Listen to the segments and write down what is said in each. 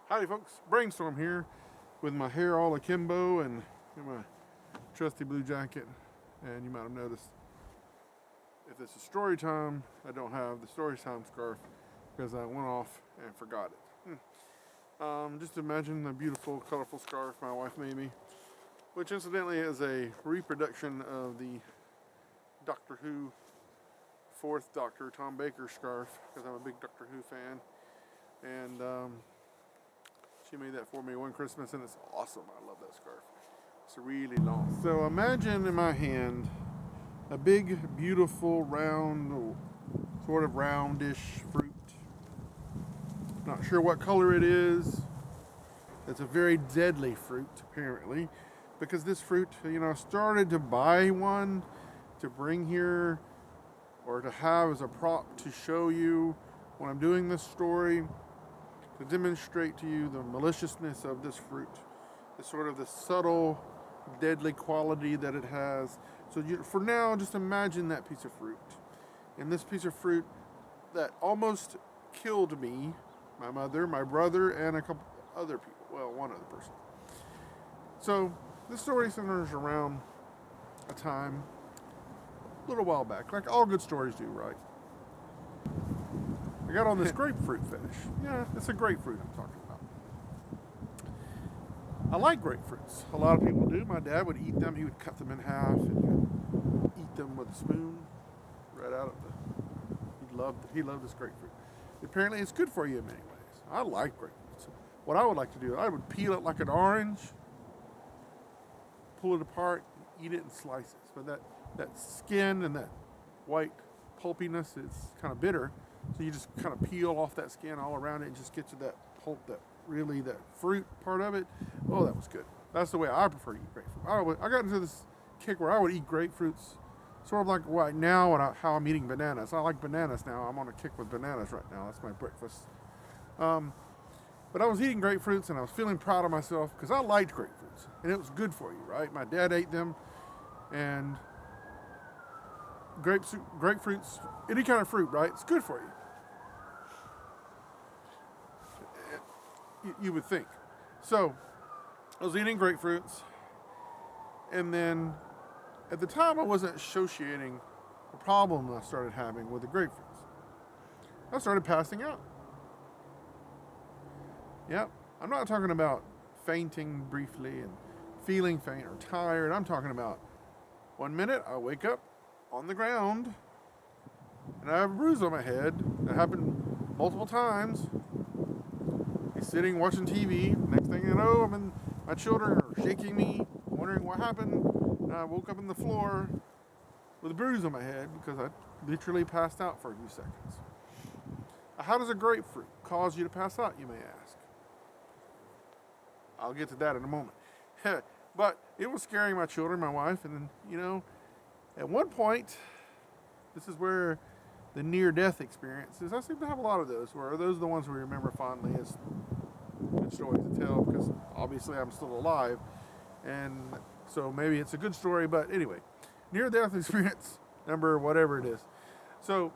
Howdy folks, Brainstorm here with my hair all akimbo and in my trusty blue jacket. And you might have noticed if it's a story time, I don't have the story time scarf because I went off and forgot it. Just imagine the beautiful, colorful scarf my wife made me, which incidentally is a reproduction of the Doctor Who fourth Doctor, Tom Baker scarf, because I'm a big Doctor Who fan. And she made that for me one Christmas, and it's awesome. I love that scarf. It's really long. So imagine in my hand a big, beautiful, round, sort of roundish fruit. Not sure what color it is. It's a very deadly fruit, apparently, because this fruit, I started to buy one to bring here or to have as a prop to show you when I'm doing this story, to demonstrate to you the maliciousness of this fruit, the sort of the subtle, deadly quality that it has. So for now, just imagine that piece of fruit. And this piece of fruit that almost killed me, my mother, my brother, and a couple other people. Well, one other person. So this story centers around a time, a little while back, like all good stories do, right? I got on this grapefruit fetish. Yeah, it's a grapefruit I'm talking about. I like grapefruits. A lot of people do. My dad would eat them. He would cut them in half and he would eat them with a spoon right out of the... He loved this grapefruit. Apparently it's good for you in many ways. I like grapefruits. What I would like to do, I would peel it like an orange, pull it apart, and eat it in slices. But that skin and that white pulpiness is kind of bitter. So you just kind of peel off that skin all around it and just get to that pulp, that fruit part of it. Oh, that was good. That's the way I prefer to eat grapefruit. I got into this kick where I would eat grapefruits sort of like right now how I'm eating bananas. I like bananas now. I'm on a kick with bananas right now. That's my breakfast. But I was eating grapefruits and I was feeling proud of myself because I liked grapefruits. And it was good for you, right? My dad ate them. And grapefruits, any kind of fruit, right? It's good for you. You would think. So, I was eating grapefruits, and then at the time I wasn't associating the problem I started having with the grapefruits. I started passing out. Yep, I'm not talking about fainting briefly and feeling faint or tired. I'm talking about 1 minute I wake up on the ground and I have a bruise on my head. That happened multiple times. He's sitting watching TV. Next thing you know, my children are shaking me, wondering what happened. And I woke up on the floor with a bruise on my head because I literally passed out for a few seconds. How does a grapefruit cause you to pass out, you may ask? I'll get to that in a moment. But it was scaring my children, my wife, and then, at one point, this is where the near-death experiences, I seem to have a lot of those, where those are the ones we remember fondly as good stories to tell, because obviously I'm still alive, and so maybe it's a good story, but anyway, near-death experience number whatever it is. So,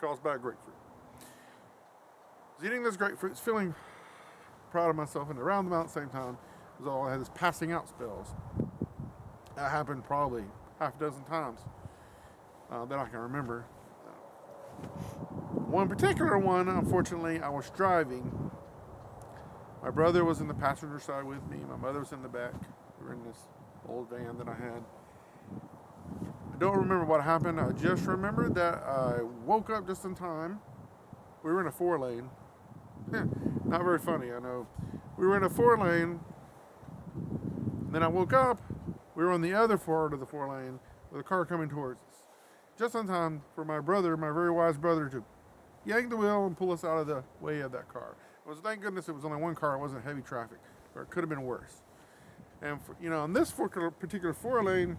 caused by a grapefruit. I was eating those grapefruits, feeling proud of myself, and around about the same time, I had this passing out spells. That happened probably half a dozen times that I can remember. One particular one, unfortunately, I was driving. My brother was in the passenger side with me. My mother was in the back. We were in this old van that I had. I don't remember what happened. I just remember that I woke up just in time. We were in a 4-lane. Not very funny, I know. We were in a 4-lane. Then I woke up. We were on the other part of the 4-lane with a car coming towards us. Just in time for my brother, my very wise brother, to yank the wheel and pull us out of the way of that car. Thank goodness it was only one car. It wasn't heavy traffic, or it could have been worse. And on this particular 4-lane,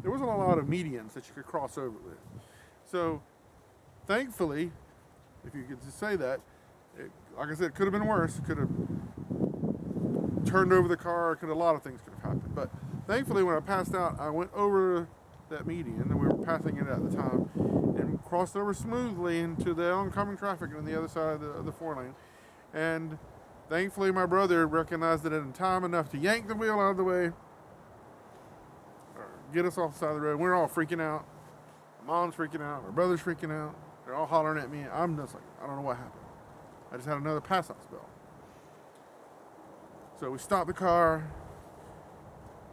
there wasn't a lot of medians that you could cross over with. So, thankfully, if you could just say that, like I said, it could have been worse. It could have turned over the car. A lot of things could have happened. But thankfully, when I passed out, I went over that median, and we were passing it at the time, and crossed over smoothly into the oncoming traffic on the other side of the 4-lane. And Thankfully, my brother recognized it in time enough to yank the wheel out of the way, or get us off the side of the road. We're all freaking out. My mom's freaking out. My brother's freaking out. They're all hollering at me. I'm just like, I don't know what happened. I just had another pass out spell. So we stopped the car,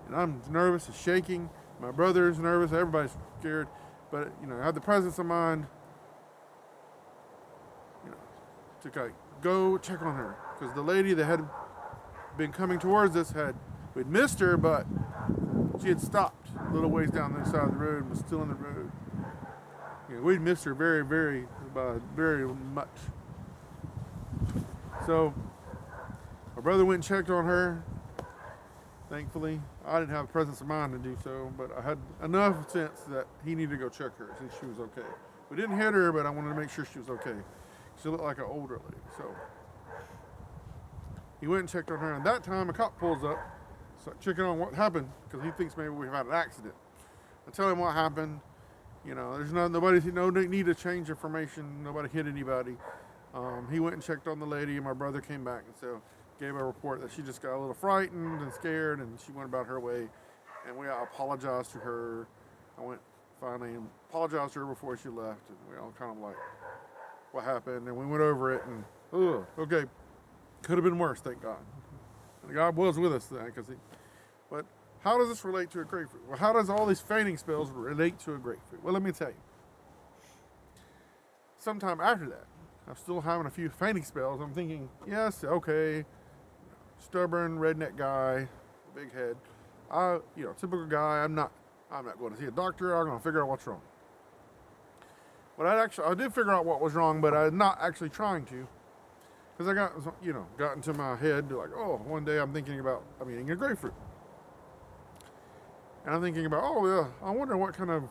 and I'm nervous and shaking. My brother's nervous. Everybody's scared. But, I had the presence of mind, to go check on her. Because the lady that had been coming towards us we'd missed her, but she had stopped a little ways down the side of the road and was still in the road. We'd missed her very, very much. So my brother went and checked on her. Thankfully, I didn't have the presence of mind to do so, but I had enough sense that he needed to go check her since she was okay. We didn't hit her, but I wanted to make sure she was okay. She looked like an older lady, so he went and checked on her. And that time, a cop pulls up, checking on what happened because he thinks maybe we've had an accident. I tell him what happened. There's no need to change information. Nobody hit anybody. He went and checked on the lady, and my brother came back and so gave a report that she just got a little frightened and scared, and she went about her way. And I apologized to her. I went finally and apologized to her before she left, and we all kind of like, what happened? And we went over it, and okay, could have been worse. Thank God. And God was with us then, But how does this relate to a grapefruit? Well, how does all these fainting spells relate to a grapefruit? Well, let me tell you. Sometime after that, I'm still having a few fainting spells. I'm thinking, yes, okay, stubborn redneck guy, big head. Typical guy. I'm not going to see a doctor. I'm going to figure out what's wrong. But I did figure out what was wrong, but I'm not actually trying to, because I got into my head like, one day I'm thinking about eating a grapefruit, and I'm thinking about, I wonder what kind of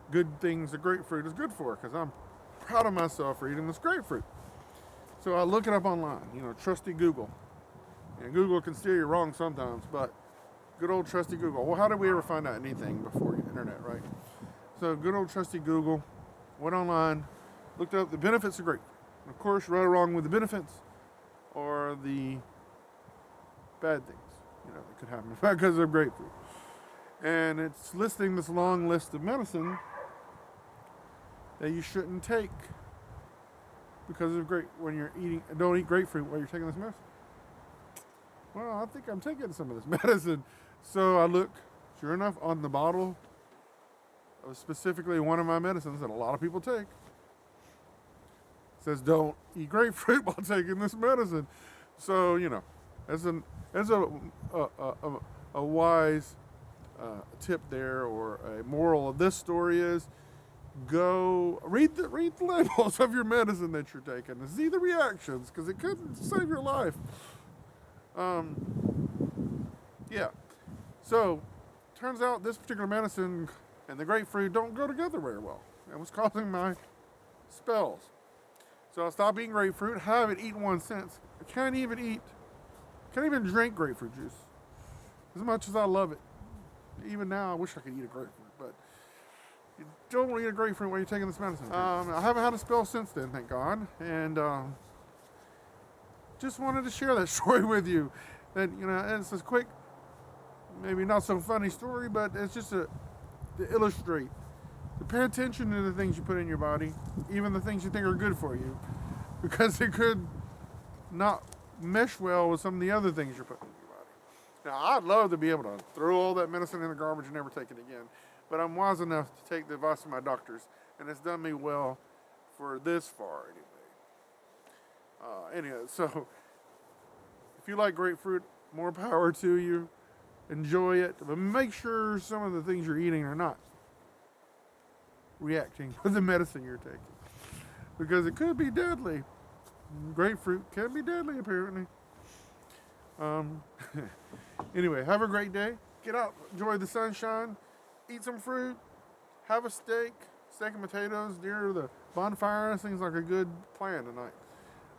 good things the grapefruit is good for, because I'm proud of myself for eating this grapefruit. So I look it up online, trusty Google, and Google can steer you wrong sometimes, but good old trusty Google. Well, how did we ever find out anything before the internet, right? So good old trusty Google. Went online, looked up the benefits of grapefruit. And of course, right along with the benefits are the bad things, that could happen because of grapefruit. And it's listing this long list of medicine that you shouldn't take because of when you're eating. Don't eat grapefruit while you're taking this medicine. Well, I think I'm taking some of this medicine. So I look, sure enough, on the bottle of specifically one of my medicines that a lot of people take. It says don't eat grapefruit while taking this medicine. So, as a wise tip there, or a moral of this story is, go read the labels of your medicine that you're taking and see the reactions, because it could save your life. So turns out this particular medicine and the grapefruit don't go together very well. It was causing my spells. So I stopped eating grapefruit. Haven't eaten one since. I can't even drink grapefruit juice. As much as I love it. Even now, I wish I could eat a grapefruit, but you don't eat a grapefruit while you're taking this medicine. I haven't had a spell since then, thank God. And just wanted to share that story with you. That, it's a quick, maybe not so funny story, but it's just to illustrate. To pay attention to the things you put in your body, even the things you think are good for you, because it could not mesh well with some of the other things you're putting in your body. Now, I'd love to be able to throw all that medicine in the garbage and never take it again, but I'm wise enough to take the advice of my doctors, and it's done me well for this far anyway. So if you like grapefruit, more power to you. Enjoy it, but make sure some of the things you're eating are not reacting with the medicine you're taking, because it could be deadly. Grapefruit can be deadly, apparently. Anyway, have a great day. Get out, enjoy the sunshine, eat some fruit, have a steak and potatoes near the bonfire. Seems like a good plan tonight.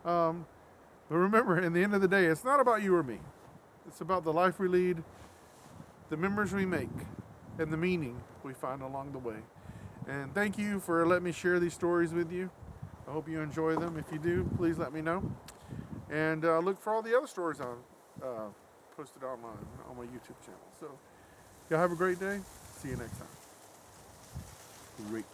But remember, in the end of the day, it's not about you or me. It's about the life we lead, the memories we make, and the meaning we find along the way. And thank you for letting me share these stories with you. I hope you enjoy them. If you do, please let me know. And look for all the other stories I've posted online on my YouTube channel. So, y'all have a great day. See you next time. Great.